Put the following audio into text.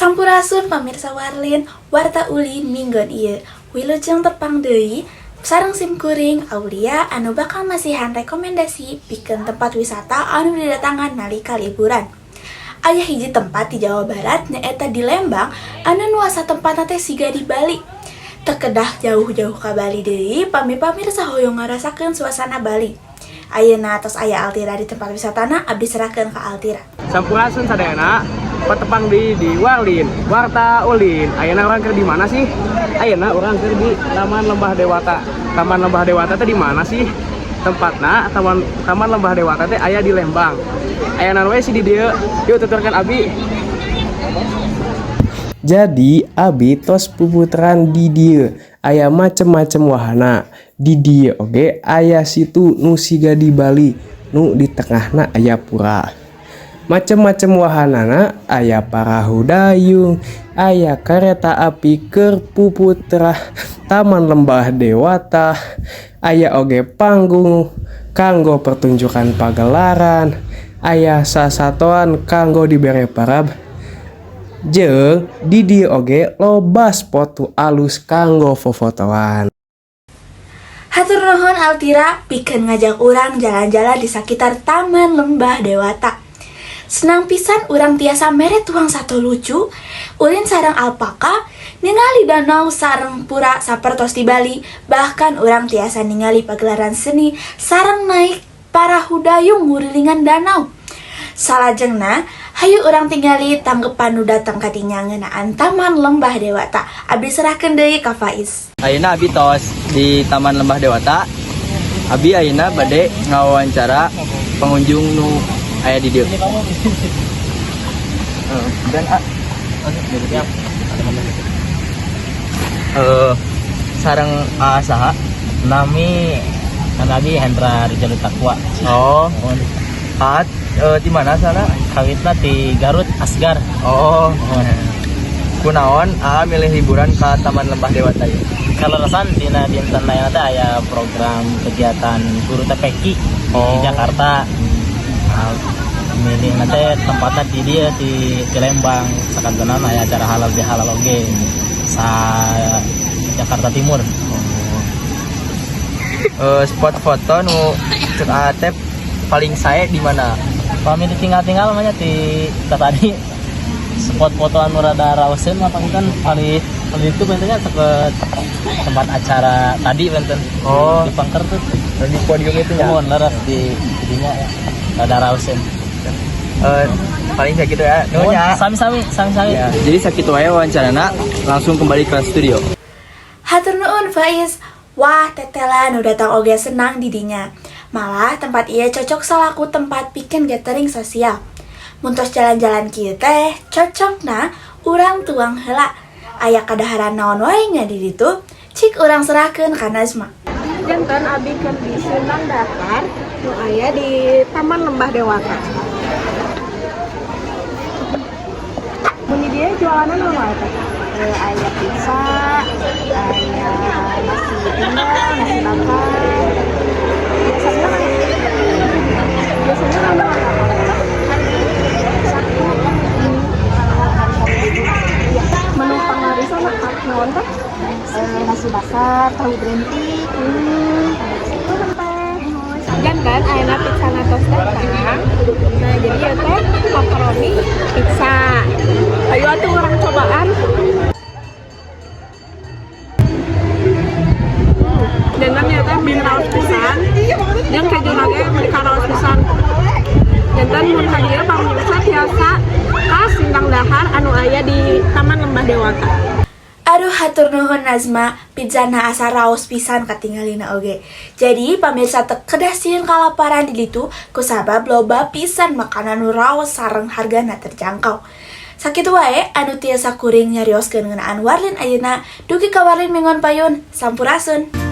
Sampurasun pamirsa Warlin, warta ulin minggon ieu. Wilujeng tepang deui sareng sim kuring Aulia anu bakal masihan rekomendasi pikeun tempat wisata anu didatangan nalika liburan. Aya hiji tempat di Jawa Barat nyaeta di Lembang anu nuasa tempatna teh siga di Bali. Teu kedah jauh-jauh ka Bali deui, pamirsa hoyong ngarasakeun suasana Bali. Ayeuna tos aya Altira di tempat wisatana, abdi serahkeun ka Altira. Sampurasun sadayana, patepang di Warlin, warta ulin. Ayeuna urang keur di mana sih? Ayeuna urang keur di Taman Lembah Dewata. Taman Lembah Dewata teh di mana sih? Tempatna Taman Lembah Dewata teh aya di Lembang. Ayeuna we sih di dieu. Yuk tuturkan abi. Jadi abi tos puputran di dieu aya macem-macem wahana. Di dieu oge aya situ nu siga di Bali, nu di tengahna aya pura. Macem-macem wahanana aya parahu dayung, aya kereta api keur puputrah Taman Lembah Dewata, aya oge panggung kanggo pertunjukan pagelaran, aya sasatoan kanggo dibere parab. Jeung di dieu oge loba spot alus kanggo fofotoan. Hatur nuhun Altira pikeun ngajak urang jalan-jalan di sekitar Taman Lembah Dewata. Senang pisan urang tiasa mere tuang satu lucu, ulin sareng alpaka, ningali danau sareng pura sapertos di Bali, bahkan urang tiasa ningali pagelaran seni sareng naik parahu dayung ngurilingan danau. Salajengna, hayu urang tingali tanggepan nu datang ka dinya ngeunaan Taman Lembah Dewata. Abdi serahkeun deui ka Faiz. Ayeuna abi tos di Taman Lembah Dewata. Abi ayeuna bade ngawawancara pengunjung nu aya di dieu. Dan sareng saha Nami Nabi Hendra Rizal Takwa. oh di mana sana Kawitna di Garut Asgar. Kunaon milih liburan ke Taman Lembah Dewata ieu? Kalau rasan dina dinten lain teh aya program kegiatan guru TPQ di Jakarta. Milih nanti tempatnya di dia di Lembang. Sakantenan aya acara halal bihalal oge sa Jakarta Timur. Spot foto nu cek atep paling sae di mana? Kami ditinggal-tinggal namanya di tadi spot foto anu rada rausen mah kan paling itu bentuknya seket tempat acara tadi benten di pangker tuh di podium itu ya. Leres di dinya ya rada rausen. Paling kayak gitu ya. Nuhunnya. Sami-sami. Ya, jadi sakitu wae wawancarana, langsung kembali ke studio. Hatur nuhun Faiz. Wah, tetelan udah datang oge senang didinya. Malah tempat ieu cocok salaku tempat bikin gathering sosial. Muntos jalan-jalan kieu teh cocokna urang tuang heula. Aya kadaharan naon wae nya di ditu, cik urang serahkeun ka Nazma. Janten abi keur di Sindang Datar nu aya di Taman Lembah Dewata. Mun di dieu jualanna naon wae teh? Aya pizza, aya nasi pindang, nasi bakar. Biasanya nambah menu pangarisan naon teh? Nasi bakar, tahu berhenti. Jangan ayeuna pizza tos datang. Nah, jadi ya teh makaroni pizza. Ayo atuh urang cobaan. Dan ya teh mineral pisan. Yang keju lagi mineral pisan. Jantan mun hadiah pamirsa tiasa ka Sindang Dahar anu aya di Taman Lembah Dewata. Aduh hatur nuhun Nazma, pizzana asa raos pisan katinggalina oge. Jadi pamirsa teu kedah sieun kalaparan di ditu kusabab loba pisan makanan nu raos sareng hargana terjangkau. Sakitu wae anu tiasa kuring nyarioskeun ngeunaan Warlin ayeuna, dugi ka Warlin Mengon Payun. Sampurasun.